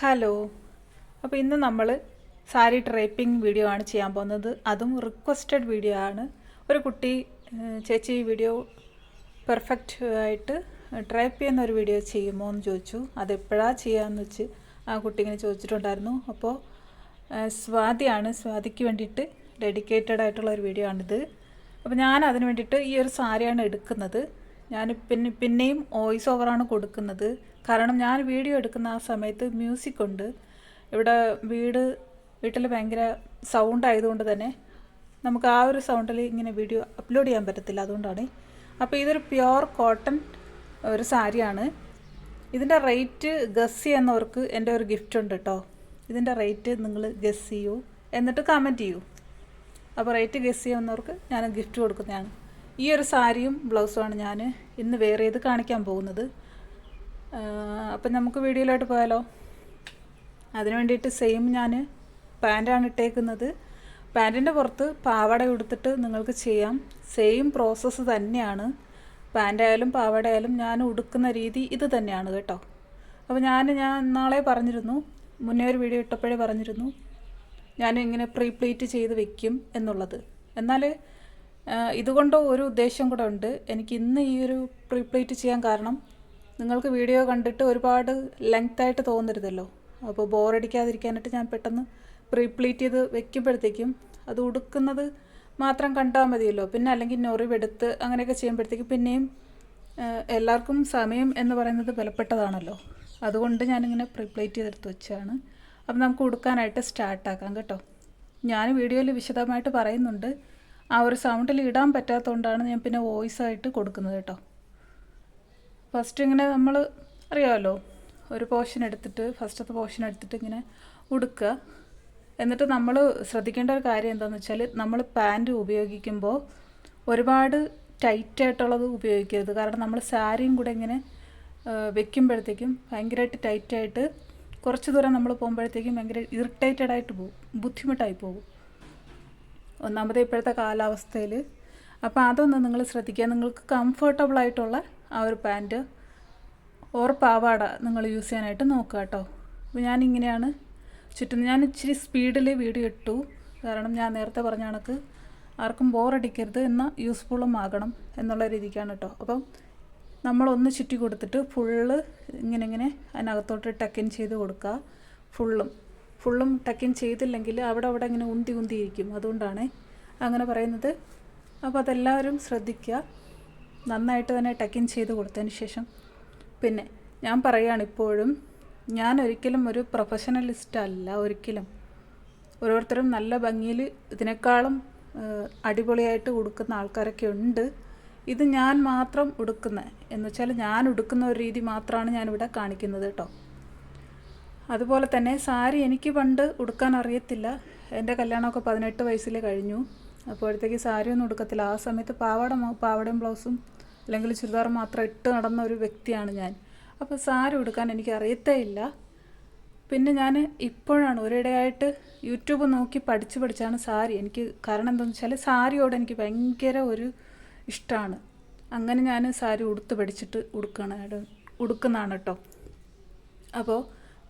Hello. അപ്പോൾ ഇന്ന് നമ്മൾ സാരി ഡ്രേപ്പിംഗ് വീഡിയോ ആണ് ചെയ്യാൻ പോകുന്നത്. അതും റിക്വസ്റ്റഡ് വീഡിയോ ആണ്. ഒരു കുട്ടി ചേച്ചി ഈ വീഡിയോ പെർഫെക്റ്റ് ആയിട്ട് ഡ്രേപ്പ് ചെയ്യുന്ന ഒരു വീഡിയോ ചെയ്യുമോ എന്ന് ചോദിച്ചു. അതെപ്പോഴാണ് ചെയ്യാമെന്ന് വെച്ച് ആ കുട്ടി ഇങ്ങനെ ചോദിച്ചിട്ടുണ്ടായിരുന്നു. അപ്പോൾ സ്വാതിക്ക് വേണ്ടിയിട്ട് ഡെഡിക്കേറ്റഡ് ആയിട്ടുള്ള ഒരു വീഡിയോ ആണിത്. അപ്പോൾ ഞാൻ അതിന് വേണ്ടിയിട്ട് ഈ ഒരു സാരിയാണ് എടുക്കുന്നത്. ഞാൻ പിന്നെയും വോയിസ് ഓവറാണ് കൊടുക്കുന്നത്. കാരണം ഞാൻ വീഡിയോ എടുക്കുന്ന ആ സമയത്ത് മ്യൂസിക് ഉണ്ട്. ഇവിടെ വീട്ടിൽ ഭയങ്കര സൗണ്ട് ആയതുകൊണ്ട് തന്നെ നമുക്ക് ആ ഒരു സൗണ്ടിൽ ഇങ്ങനെ വീഡിയോ അപ്ലോഡ് ചെയ്യാൻ പറ്റത്തില്ല. അതുകൊണ്ടാണ്. അപ്പോൾ ഇതൊരു പ്യുവർ കോട്ടൺ ഒരു സാരിയാണ്. ഇതിൻ്റെ റേറ്റ് ഗസ് ചെയ്യുന്നവർക്ക് എൻ്റെ ഒരു ഗിഫ്റ്റ് ഉണ്ട് കേട്ടോ. ഇതിൻ്റെ റേറ്റ് നിങ്ങൾ ഗസ് ചെയ്യൂ, എന്നിട്ട് കമൻറ്റ് ചെയ്യൂ. അപ്പോൾ റേറ്റ് ഗസ് ചെയ്യുന്നവർക്ക് ഞാൻ ഗിഫ്റ്റ് കൊടുക്കുന്നതാണ്. ഈ ഒരു സാരിയും ബ്ലൗസുമാണ് ഞാൻ ഇന്ന് വെയർ ചെയ്ത് കാണിക്കാൻ പോകുന്നത്. അപ്പം നമുക്ക് വീഡിയോയിലോട്ട് പോയാലോ. അതിന് വേണ്ടിയിട്ട് സെയിം ഞാൻ പാൻറ്റാണ് ഇട്ടേക്കുന്നത്. പാൻറ്റിൻ്റെ പുറത്ത് പാവാട ഉടുത്തിട്ട് നിങ്ങൾക്ക് ചെയ്യാം. സെയിം പ്രോസസ്സ് തന്നെയാണ്. പാൻറ്റായാലും പാവാടയായാലും ഞാൻ ഉടുക്കുന്ന രീതി ഇത് തന്നെയാണ് കേട്ടോ. അപ്പോൾ ഞാൻ നാളെ പറഞ്ഞിരുന്നു, മുന്നേ ഒരു വീഡിയോ ഇട്ടപ്പോഴേ പറഞ്ഞിരുന്നു ഞാൻ ഇങ്ങനെ പ്രീ പ്ലീറ്റ് ചെയ്ത് വെക്കും എന്നുള്ളത്. എന്നാൽ ഇതുകൊണ്ട് ഒരു ഉദ്ദേശം കൂടെ ഉണ്ട്. എനിക്ക് ഇന്ന് ഈ ഒരു പ്രീ പ്ലീറ്റ് ചെയ്യാൻ കാരണം നിങ്ങൾക്ക് വീഡിയോ കണ്ടിട്ട് ഒരുപാട് ലെങ്തായിട്ട് തോന്നരുതല്ലോ. അപ്പോൾ ബോറടിക്കാതിരിക്കാനായിട്ട് ഞാൻ പെട്ടെന്ന് പ്രീ പ്ലീറ്റ് ചെയ്ത് വെക്കുമ്പോഴത്തേക്കും അത് ഉടുക്കുന്നത് മാത്രം കണ്ടാൽ മതിയല്ലോ. പിന്നെ അല്ലെങ്കിൽ ഞൊറിവെടുത്ത് അങ്ങനെയൊക്കെ ചെയ്യുമ്പോഴത്തേക്കും പിന്നെയും എല്ലാവർക്കും സമയം എന്ന് പറയുന്നത് വിലപ്പെട്ടതാണല്ലോ. അതുകൊണ്ട് ഞാനിങ്ങനെ പ്രീ പ്ലീറ്റ് ചെയ്തെടുത്ത് വെച്ചാണ്. അപ്പം നമുക്ക് ഉടുക്കാനായിട്ട് സ്റ്റാർട്ടാക്കാം കേട്ടോ. ഞാൻ വീഡിയോയിൽ വിശദമായിട്ട് പറയുന്നുണ്ട്. ആ ഒരു സൗണ്ടിൽ ഇടാൻ പറ്റാത്തതുകൊണ്ടാണ് ഞാൻ പിന്നെ വോയിസ് ആയിട്ട് കൊടുക്കുന്നത് കേട്ടോ. ഫസ്റ്റ് ഇങ്ങനെ നമ്മൾ അറിയാമല്ലോ, ഒരു പോർഷൻ എടുത്തിട്ട് ഫസ്റ്റത്തെ പോർഷൻ എടുത്തിട്ട് ഇങ്ങനെ ഉടുക്കുക. എന്നിട്ട് നമ്മൾ ശ്രദ്ധിക്കേണ്ട ഒരു കാര്യം എന്താണെന്ന് വെച്ചാൽ നമ്മൾ പാൻറ്റ് ഉപയോഗിക്കുമ്പോൾ ഒരുപാട് ടൈറ്റായിട്ടുള്ളത് ഉപയോഗിക്കരുത്. കാരണം നമ്മൾ സാരിയും കൂടെ ഇങ്ങനെ വെക്കുമ്പോഴത്തേക്കും ഭയങ്കരമായിട്ട് ടൈറ്റായിട്ട് കുറച്ച് ദൂരം നമ്മൾ പോകുമ്പോഴത്തേക്കും ഭയങ്കര ഇറിറ്റേറ്റഡ് ആയിട്ട് പോകും, ബുദ്ധിമുട്ടായി പോകും. ഒന്നാമത് ഇപ്പോഴത്തെ കാലാവസ്ഥയിൽ. അപ്പോൾ അതൊന്ന് നിങ്ങൾ ശ്രദ്ധിക്കുക. നിങ്ങൾക്ക് കംഫർട്ടബിൾ ആയിട്ടുള്ള ആ ഒരു പാൻറ്റ് ഓർ പാവാട നിങ്ങൾ യൂസ് ചെയ്യാനായിട്ട് നോക്കുക കേട്ടോ. അപ്പോൾ ഞാനിങ്ങനെയാണ് ചുറ്റുന്നത്. ഞാൻ ഇച്ചിരി സ്പീഡിൽ വീഡിയോ ഇട്ടു. കാരണം ഞാൻ നേരത്തെ പറഞ്ഞ കണക്ക് ആർക്കും ബോറടിക്കരുത്, എന്നാൽ യൂസ്ഫുള്ളും ആകണം എന്നുള്ള രീതിക്കാണ് കേട്ടോ. അപ്പം നമ്മളൊന്ന് ചുറ്റി കൊടുത്തിട്ട് ഫുള്ള് ഇങ്ങനെ അതിനകത്തോട്ട് ടക്കിൻ ചെയ്ത് കൊടുക്കുക. ഫുള്ളും ടക്കിൻ ചെയ്തില്ലെങ്കിൽ അവിടെ ഇങ്ങനെ ഉന്തിയിരിക്കും. അതുകൊണ്ടാണ് അങ്ങനെ പറയുന്നത്. അപ്പോൾ അതെല്ലാവരും ശ്രദ്ധിക്കുക. നന്നായിട്ട് തന്നെ ടക്കിൻ ചെയ്ത് കൊടുത്തതിന് ശേഷം പിന്നെ ഞാൻ പറയുകയാണ്, ഇപ്പോഴും ഞാൻ ഒരിക്കലും ഒരു പ്രൊഫഷണലിസ്റ്റ് അല്ല. ഒരിക്കലും ഓരോരുത്തരും നല്ല ഭംഗിയിൽ ഇതിനേക്കാളും അടിപൊളിയായിട്ട് ഉടുക്കുന്ന ആൾക്കാരൊക്കെ ഉണ്ട്. ഇത് ഞാൻ മാത്രം ഉടുക്കുന്നത് എന്ന് വെച്ചാൽ ഞാൻ ഉടുക്കുന്ന ഒരു രീതി മാത്രമാണ് ഞാനിവിടെ കാണിക്കുന്നത് കേട്ടോ. അതുപോലെ തന്നെ സാരി എനിക്ക് പണ്ട് ഉടുക്കാൻ അറിയത്തില്ല. എൻ്റെ കല്യാണമൊക്കെ 18 വയസ്സിൽ കഴിഞ്ഞു. അപ്പോഴത്തേക്ക് സാരിയൊന്നും ഉടുക്കത്തില്ല. ആ സമയത്ത് പാവാടയും ബ്ലൗസും അല്ലെങ്കിൽ ചുരിദാർ മാത്രം ഇട്ട് നടന്ന ഒരു വ്യക്തിയാണ് ഞാൻ. അപ്പോൾ സാരി ഉടുക്കാൻ എനിക്ക് അറിയത്തേ ഇല്ല. പിന്നെ ഞാൻ ഇപ്പോഴാണ് ഒരിടെയായിട്ട് യൂട്യൂബ് നോക്കി പഠിച്ചാണ് സാരി എനിക്ക്. കാരണം എന്താണെന്ന് വെച്ചാൽ സാരിയോട് എനിക്ക് ഭയങ്കര ഒരു ഇഷ്ടമാണ്. അങ്ങനെ ഞാൻ സാരി ഉടുത്ത് പഠിച്ചിട്ട് ഉടുക്കുന്നതാണ് കേട്ടോ. അപ്പോൾ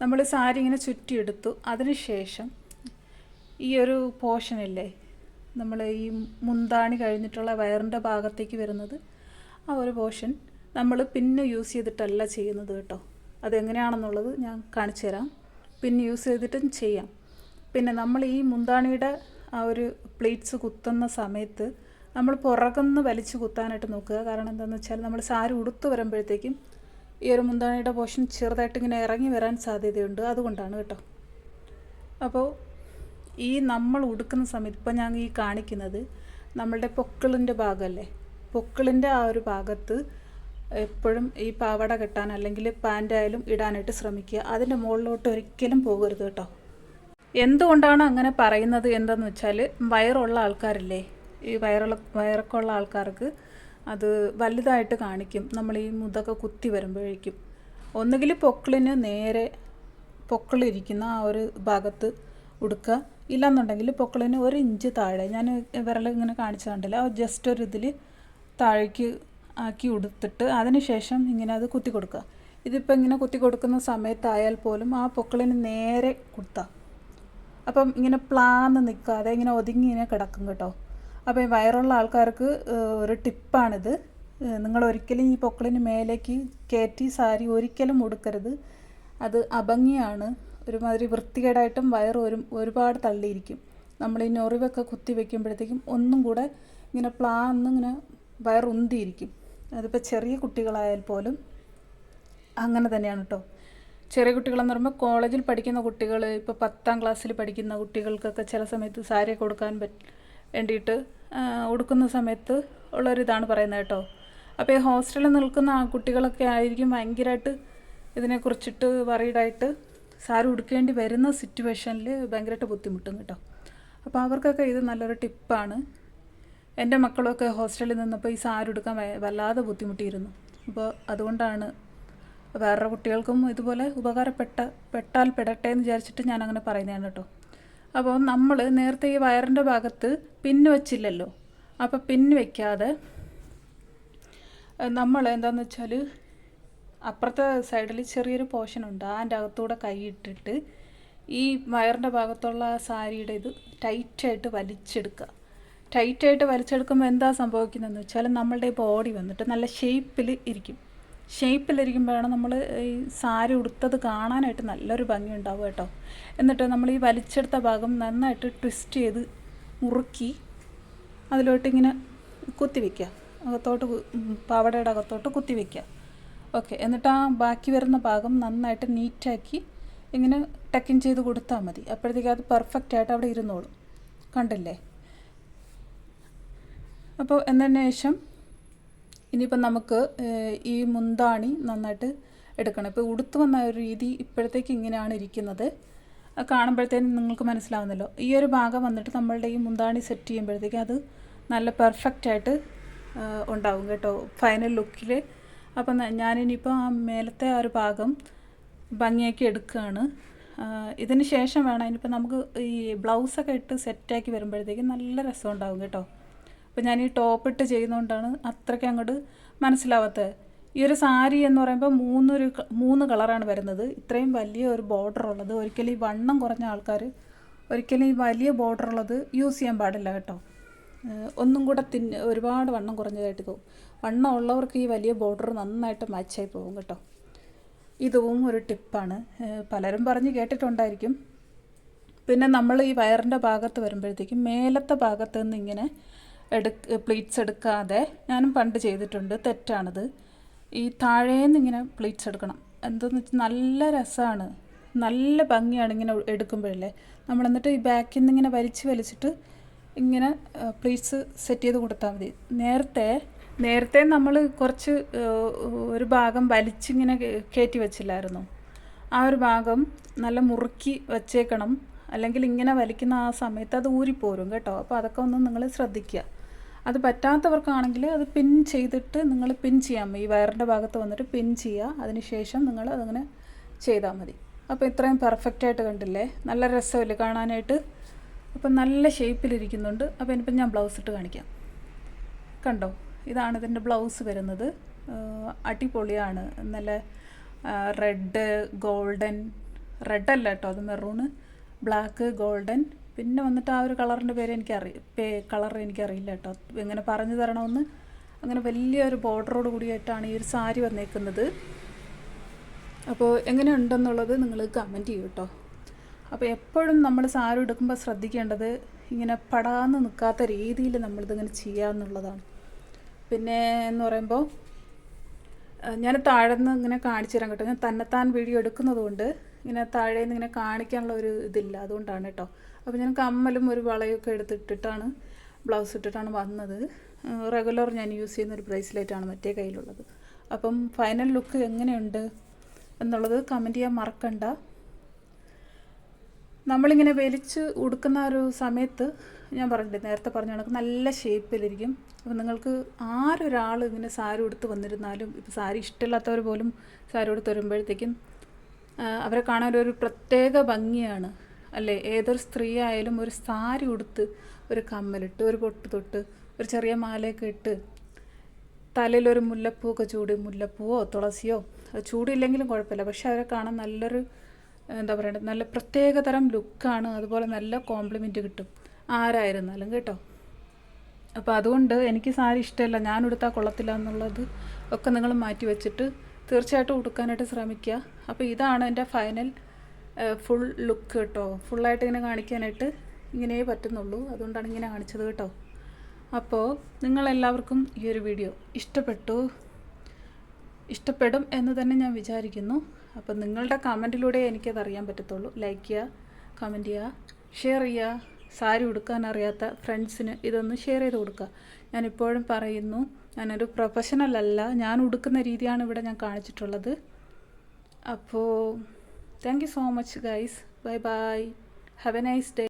നമ്മൾ സാരി ഇങ്ങനെ ചുറ്റിയെടുത്തു. അതിനുശേഷം ഈ ഒരു പോർഷനില്ലേ, നമ്മൾ ഈ മുന്താണി കഴിഞ്ഞിട്ടുള്ള വയറിൻ്റെ ഭാഗത്തേക്ക് വരുന്നത്, ആ ഒരു പോർഷൻ നമ്മൾ പിന്നെ യൂസ് ചെയ്തിട്ടല്ല ചെയ്യുന്നത് കേട്ടോ. അതെങ്ങനെയാണെന്നുള്ളത് ഞാൻ കാണിച്ചു തരാം. പിന്നെ യൂസ് ചെയ്തിട്ടും ചെയ്യാം. പിന്നെ നമ്മൾ ഈ മുന്താണിയുടെ ആ ഒരു പ്ലേറ്റ്സ് കുത്തുന്ന സമയത്ത് നമ്മൾ പുറകുന്ന് വലിച്ച് കുത്താനായിട്ട് നോക്കുക. കാരണം എന്താണെന്ന് വെച്ചാൽ നമ്മൾ സാരി ഉടുത്ത് വരുമ്പോഴത്തേക്കും ഈ ഒരു മുന്താണിയുടെ പോർഷൻ ചെറുതായിട്ട് ഇങ്ങനെ ഇറങ്ങി വരാൻ സാധ്യതയുണ്ട്. അതുകൊണ്ടാണ് കേട്ടോ. അപ്പോൾ ഈ നമ്മൾ ഉടുക്കുന്ന സമയത്ത് ഇപ്പം ഞാൻ ഈ കാണിക്കുന്നത് നമ്മളുടെ പൊക്കിളിൻ്റെ ഭാഗമല്ലേ, പൊക്കിളിൻ്റെ ആ ഒരു ഭാഗത്ത് എപ്പോഴും ഈ പാവാട കെട്ടാൻ അല്ലെങ്കിൽ പാൻറ്റായാലും ഇടാനായിട്ട് ശ്രമിക്കുക. അതിൻ്റെ മുകളിലോട്ട് ഒരിക്കലും പോകരുത് കേട്ടോ. എന്തുകൊണ്ടാണ് അങ്ങനെ പറയുന്നത് എന്താണെന്ന് വെച്ചാൽ വയറുള്ള ആൾക്കാരില്ലേ, ഈ വയറൊക്കെ ഉള്ള ആൾക്കാർക്ക് അത് വലുതായിട്ട് കാണിക്കും. നമ്മൾ ഈ മുതൊക്കെ കുത്തി വരുമ്പോഴേക്കും ഒന്നുകിൽ പൊക്കിളിന് നേരെ പൊക്കിളിരിക്കുന്ന ആ ഒരു ഭാഗത്ത് ഉടുക്കുക. ഇല്ലയെന്നുണ്ടെങ്കിൽ പൊക്കിളിന് 1 ഇഞ്ച് താഴെ, ഞാൻ വിരൽ ഇങ്ങനെ കാണിച്ചു കണ്ടില്ല, ജസ്റ്റ് ഒരു ഇതിൽ താഴേക്ക് ആക്കി ഉടുത്തിട്ട് അതിന് ശേഷം ഇങ്ങനെ അത് കുത്തി കൊടുക്കുക. ഇതിപ്പോൾ ഇങ്ങനെ കുത്തി കൊടുക്കുന്ന സമയത്തായാൽ പോലും ആ പൊക്കിളിന് നേരെ കുത്താം. അപ്പം ഇങ്ങനെ പ്ലാന്ന് നിൽക്കാതെ ഇങ്ങനെ ഒതുങ്ങി ഇങ്ങനെ കിടക്കും കേട്ടോ. അപ്പോൾ ഈ വയറുള്ള ആൾക്കാർക്ക് ഒരു ടിപ്പാണിത്. നിങ്ങൾ ഒരിക്കലും ഈ പൊക്കിളിന് മേലേക്ക് കയറ്റി സാരി ഒരിക്കലും ഉടുക്കരുത്. അത് അഭംഗിയാണ്. ഒരുമാതിരി വൃത്തികേടായിട്ടും വയറ് ഒരുപാട് തള്ളിയിരിക്കും. നമ്മൾ ഈ ഞൊറിവൊക്കെ കുത്തി വയ്ക്കുമ്പോഴത്തേക്കും ഒന്നും കൂടെ ഇങ്ങനെ പ്ലാന്ന് ഇങ്ങനെ വയറുന്തിയിരിക്കും. അതിപ്പോൾ ചെറിയ കുട്ടികളായാൽ പോലും അങ്ങനെ തന്നെയാണ് കേട്ടോ. ചെറിയ കുട്ടികളെന്ന് പറയുമ്പോൾ കോളേജിൽ പഠിക്കുന്ന കുട്ടികൾ, ഇപ്പോൾ 10ാം ക്ലാസ്സിൽ പഠിക്കുന്ന കുട്ടികൾക്കൊക്കെ ചില സമയത്ത് സാരി കൊടുക്കാൻ വേണ്ടിയിട്ട് ഉടുക്കുന്ന സമയത്ത് ഉള്ളൊരിതാണ് പറയുന്നത് കേട്ടോ. അപ്പോൾ ഈ ഹോസ്റ്റലിൽ നിൽക്കുന്ന ആ കുട്ടികളൊക്കെ ആയിരിക്കും ഭയങ്കരമായിട്ട് ഇതിനെക്കുറിച്ചിട്ട് വറീഡായിട്ട് സാരി ഉടുക്കേണ്ടി വരുന്ന സിറ്റുവേഷനിൽ ഭയങ്കരമായിട്ട് ബുദ്ധിമുട്ടും കേട്ടോ. അപ്പോൾ അവർക്കൊക്കെ ഇത് നല്ലൊരു ടിപ്പാണ്. എൻ്റെ മക്കളൊക്കെ ഹോസ്റ്റലിൽ നിന്നപ്പോൾ ഈ സാരി ഉടുക്കാൻ വല്ലാതെ ബുദ്ധിമുട്ടിയിരുന്നു. അപ്പോൾ അതുകൊണ്ടാണ് വേറെ കുട്ടികൾക്കും ഇതുപോലെ പെട്ടാൽ പെടട്ടെ എന്ന് വിചാരിച്ചിട്ട് ഞാനങ്ങനെ പറയുന്നതാണ് കേട്ടോ. അപ്പോൾ നമ്മൾ നേരത്തെ ഈ വയറിൻ്റെ ഭാഗത്ത് പിന്ന് വെച്ചില്ലല്ലോ. അപ്പോൾ പിന്ന് വയ്ക്കാതെ നമ്മൾ എന്താണെന്ന് വെച്ചാൽ അപ്പുറത്തെ സൈഡിൽ ചെറിയൊരു പോർഷനുണ്ട്, അതിൻ്റെ അകത്തൂടെ കൈ ഇട്ടിട്ട് ഈ വയറിൻ്റെ ഭാഗത്തുള്ള സാരിയുടെ ഇത് ടൈറ്റായിട്ട് വലിച്ചെടുക്കുക. ടൈറ്റായിട്ട് വലിച്ചെടുക്കുമ്പോൾ എന്താ സംഭവിക്കുന്നതെന്ന് വെച്ചാൽ നമ്മളുടെ ബോഡി വന്നിട്ട് നല്ല ഷേപ്പിൽ ഇരിക്കും. ഷേപ്പിലിരിക്കുമ്പോഴാണ് നമ്മൾ ഈ സാരി ഉടുത്തത് കാണാനായിട്ട് നല്ലൊരു ഭംഗി ഉണ്ടാവും കേട്ടോ. എന്നിട്ട് നമ്മൾ ഈ വലിച്ചെടുത്ത ഭാഗം നന്നായിട്ട് ട്വിസ്റ്റ് ചെയ്ത് മുറുക്കി അതിലോട്ട് ഇങ്ങനെ കുത്തി വയ്ക്കുക. അകത്തോട്ട് പാവടയുടെ അകത്തോട്ട് കുത്തി വയ്ക്കുക. ഓക്കെ. എന്നിട്ട് ആ ബാക്കി വരുന്ന ഭാഗം നന്നായിട്ട് നീറ്റാക്കി ഇങ്ങനെ ടക്കിൻ ചെയ്ത് കൊടുത്താൽ മതി. അപ്പോഴത്തേക്കും അത് പെർഫെക്റ്റായിട്ട് അവിടെ ഇരുന്നോളും. കണ്ടില്ലേ? അപ്പോൾ എന്നതിന് ശേഷം ഇനിയിപ്പം നമുക്ക് ഈ മുന്താണി നന്നായിട്ട് എടുക്കണം. ഇപ്പോൾ ഉടുത്ത് വന്ന ഒരു രീതി ഇപ്പോഴത്തേക്ക് ഇങ്ങനെയാണ് ഇരിക്കുന്നത്. കാണുമ്പോഴത്തേനും നിങ്ങൾക്ക് മനസ്സിലാവുന്നല്ലോ. ഈ ഒരു ഭാഗം വന്നിട്ട് നമ്മളുടെ ഈ മുന്താണി സെറ്റ് ചെയ്യുമ്പോഴത്തേക്കും അത് നല്ല പെർഫെക്റ്റായിട്ട് ഉണ്ടാവും കേട്ടോ ഫൈനൽ ലുക്കിൽ. അപ്പം ഞാനിനിയിപ്പോൾ ആ മേലത്തെ ആ ഒരു ഭാഗം ഭംഗിയാക്കി എടുക്കുകയാണ്. ഇതിന് ശേഷം വേണം ഇനിയിപ്പോൾ നമുക്ക് ഈ ബ്ലൗസൊക്കെ ഇട്ട് സെറ്റാക്കി വരുമ്പോഴത്തേക്കും നല്ല രസം ഉണ്ടാവും കേട്ടോ. അപ്പോൾ ഞാൻ ഈ ടോപ്പ് ഇട്ട് ചെയ്യുന്നതുകൊണ്ടാണ് അത്രയ്ക്ക് അങ്ങോട്ട് മനസ്സിലാവാത്തത്. ഈ ഒരു സാരി എന്ന് പറയുമ്പോൾ 3 കളറാണ് വരുന്നത്. ഇത്രയും വലിയ ഒരു ബോർഡർ ഉള്ളത് ഒരിക്കലും ഈ വണ്ണം കുറഞ്ഞ ആൾക്കാർ ഒരിക്കലും ഈ വലിയ ബോർഡർ ഉള്ളത് യൂസ് ചെയ്യാൻ പാടില്ല കേട്ടോ. ഒന്നും കൂടെ ഒരുപാട് വണ്ണം കുറഞ്ഞതായിട്ട് തോന്നും. വണ്ണം ഉള്ളവർക്ക് ഈ വലിയ ബോർഡർ നന്നായിട്ട് മാച്ചായി പോകും കേട്ടോ. ഇതും ഒരു ടിപ്പാണ്, പലരും പറഞ്ഞ് കേട്ടിട്ടുണ്ടായിരിക്കും. പിന്നെ നമ്മൾ ഈ വയറിൻ്റെ ഭാഗത്ത് വരുമ്പോഴത്തേക്കും മേലത്തെ ഭാഗത്ത് നിന്ന് ഇങ്ങനെ പ്ലീറ്റ്സ് എടുക്കാതെ, ഞാനും പണ്ട് ചെയ്തിട്ടുണ്ട്, തെറ്റാണത്. ഈ താഴേന്ന് ഇങ്ങനെ പ്ലീറ്റ്സ് എടുക്കണം. എന്താണെന്ന് വെച്ചാൽ നല്ല രസമാണ്, നല്ല ഭംഗിയാണ് ഇങ്ങനെ എടുക്കുമ്പോഴല്ലേ. നമ്മൾ എന്നിട്ട് ഈ ബാക്കിൽ നിന്ന് ഇങ്ങനെ വലിച്ചിട്ട് ഇങ്ങനെ പ്ലീറ്റ്സ് സെറ്റ് ചെയ്ത് കൊടുത്താൽ മതി. നേരത്തെ നമ്മൾ കുറച്ച് ഒരു ഭാഗം വലിച്ചിങ്ങനെ കയറ്റി വെച്ചില്ലായിരുന്നു. ആ ഒരു ഭാഗം നല്ല മുറുക്കി വച്ചേക്കണം, അല്ലെങ്കിൽ ഇങ്ങനെ വലിക്കുന്ന ആ സമയത്ത് അത് ഊരിപ്പോരും കേട്ടോ. അപ്പോൾ അതൊക്കെ ഒന്ന് നിങ്ങൾ ശ്രദ്ധിക്കുക. അത് പറ്റാത്തവർക്കാണെങ്കിൽ അത് പിൻ ചെയ്തിട്ട് നിങ്ങൾ പിൻ ചെയ്യാം. ഈ വയറിൻ്റെ ഭാഗത്ത് വന്നിട്ട് പിൻ ചെയ്യുക. അതിന് ശേഷം നിങ്ങൾ അതങ്ങനെ ചെയ്താൽ മതി. അപ്പോൾ ഇത്രയും പെർഫെക്റ്റായിട്ട് കണ്ടില്ലേ? നല്ല രസമില്ലേ കാണാനായിട്ട്? അപ്പം നല്ല ഷേപ്പിലിരിക്കുന്നുണ്ട്. അപ്പോൾ ഇനിയിപ്പം ഞാൻ ബ്ലൗസ് ഇട്ട് കാണിക്കാം. കണ്ടോ? ഇതാണ് ഇതിൻ്റെ ബ്ലൗസ് വരുന്നത്. അടിപൊളിയാണ്. നല്ല റെഡ്, ഗോൾഡൻ, റെഡല്ല കേട്ടോ, അത് മെറൂണ്, ബ്ലാക്ക്, ഗോൾഡൻ, പിന്നെ വന്നിട്ട് ആ ഒരു കളറിൻ്റെ കളർ എനിക്കറിയില്ല കേട്ടോ, എങ്ങനെ പറഞ്ഞു തരണമെന്ന്. അങ്ങനെ വലിയൊരു ബോർഡറോട് കൂടിയായിട്ടാണ് ഈ ഒരു സാരി വന്നേക്കുന്നത്. അപ്പോൾ എങ്ങനെയുണ്ടെന്നുള്ളത് നിങ്ങൾ കമൻറ്റ് ചെയ്യൂ കേട്ടോ. അപ്പോൾ എപ്പോഴും നമ്മൾ സാരി എടുക്കുമ്പോൾ ശ്രദ്ധിക്കേണ്ടത് ഇങ്ങനെ പടാന്ന് നിൽക്കാത്ത രീതിയിൽ നമ്മളിതിങ്ങനെ ചെയ്യുക എന്നുള്ളതാണ്. പിന്നെ എന്ന് പറയുമ്പോൾ ഞാൻ താഴെ നിന്ന് ഇങ്ങനെ കാണിച്ചു തരാൻ കേട്ടോ. ഞാൻ തന്നെത്താൻ വീഡിയോ എടുക്കുന്നത് കൊണ്ട് ഇങ്ങനെ താഴെ നിന്ന് ഇങ്ങനെ കാണിക്കാനുള്ള ഒരു ഇതില്ല, അതുകൊണ്ടാണ് കേട്ടോ. അപ്പോൾ ഞാൻ കമ്മലും ഒരു വളയൊക്കെ എടുത്തിട്ടിട്ടാണ് ബ്ലൗസ് ഇട്ടിട്ടാണ് വന്നത്. റെഗുലർ ഞാൻ യൂസ് ചെയ്യുന്ന ഒരു ബ്രേസ്ലെറ്റാണ് മറ്റേ കയ്യിലുള്ളത്. അപ്പം ഫൈനൽ ലുക്ക് എങ്ങനെയുണ്ട് എന്നുള്ളത് കമൻറ്റ് ചെയ്യാൻ മറക്കണ്ട. നമ്മളിങ്ങനെ വലിച്ച് ഉടുക്കുന്ന ഒരു സമയത്ത് ഞാൻ പറഞ്ഞില്ലേ, നേരത്തെ പറഞ്ഞ കണക്ക് നല്ല ഷേപ്പിലിരിക്കും. അപ്പോൾ നിങ്ങൾക്ക് ആരൊരാൾ ഇങ്ങനെ സാരി ഉടുത്ത് വന്നിരുന്നാലും, ഇപ്പോൾ സാരി ഇഷ്ടമില്ലാത്തവർ പോലും സാരി ഉടുത്ത് വരുമ്പോഴത്തേക്കും അവരെ കാണാൻ ഒരു പ്രത്യേക ഭംഗിയാണ് അല്ലേ? ഏതൊരു സ്ത്രീ ആയാലും ഒരു സാരി ഉടുത്ത് ഒരു കമ്മലിട്ട് ഒരു പൊട്ട് തൊട്ട് ഒരു ചെറിയ മാലയൊക്കെ ഇട്ട് തലയിലൊരു മുല്ലപ്പൂവൊക്കെ ചൂടി, മുല്ലപ്പൂവോ തുളസിയോ ചൂടില്ലെങ്കിലും കുഴപ്പമില്ല, പക്ഷെ അവരെ കാണാൻ നല്ലൊരു എന്താ പറയുക, നല്ല പ്രത്യേകതരം ലുക്കാണ്. അതുപോലെ നല്ല കോംപ്ലിമെൻറ്റ് കിട്ടും ആരായിരുന്നാലും കേട്ടോ. അപ്പോൾ അതുകൊണ്ട് എനിക്ക് സാരി ഇഷ്ടമല്ല, ഞാൻ ഉടുത്താൽ കൊള്ളത്തില്ല എന്നുള്ളത് ഒക്കെ നിങ്ങൾ മാറ്റി വെച്ചിട്ട് തീർച്ചയായിട്ടും ഉടുക്കാനായിട്ട് ശ്രമിക്കുക. അപ്പോൾ ഇതാണ് എൻ്റെ ഫൈനൽ ഫുൾ ലുക്ക് കേട്ടോ. ഫുള്ളായിട്ട് ഇങ്ങനെ കാണിക്കാനായിട്ട് ഇങ്ങനെ പറ്റുന്നുള്ളൂ, അതുകൊണ്ടാണ് ഇങ്ങനെ കാണിച്ചത് കേട്ടോ. അപ്പോൾ നിങ്ങളെല്ലാവർക്കും ഈ ഒരു വീഡിയോ ഇഷ്ടപ്പെടും എന്ന് തന്നെ ഞാൻ വിചാരിക്കുന്നു. അപ്പോൾ നിങ്ങളുടെ കമൻറ്റിലൂടെ എനിക്കത് അറിയാൻ പറ്റത്തുള്ളൂ. ലൈക്ക് ചെയ്യുക, കമൻറ്റ് ചെയ്യുക, ഷെയർ ചെയ്യുക. സാരി ഉടുക്കാൻ അറിയാത്ത ഫ്രണ്ട്സിന് ഇതൊന്ന് ഷെയർ ചെയ്ത് കൊടുക്കുക. ഞാനിപ്പോഴും പറയുന്നു, ഞാനൊരു പ്രൊഫഷണൽ അല്ല, ഞാൻ ഉടുക്കുന്ന രീതിയാണ് ഇവിടെ ഞാൻ കാണിച്ചിട്ടുള്ളത്. അപ്പോൾ thank you so much guys. Bye bye. Have A nice day.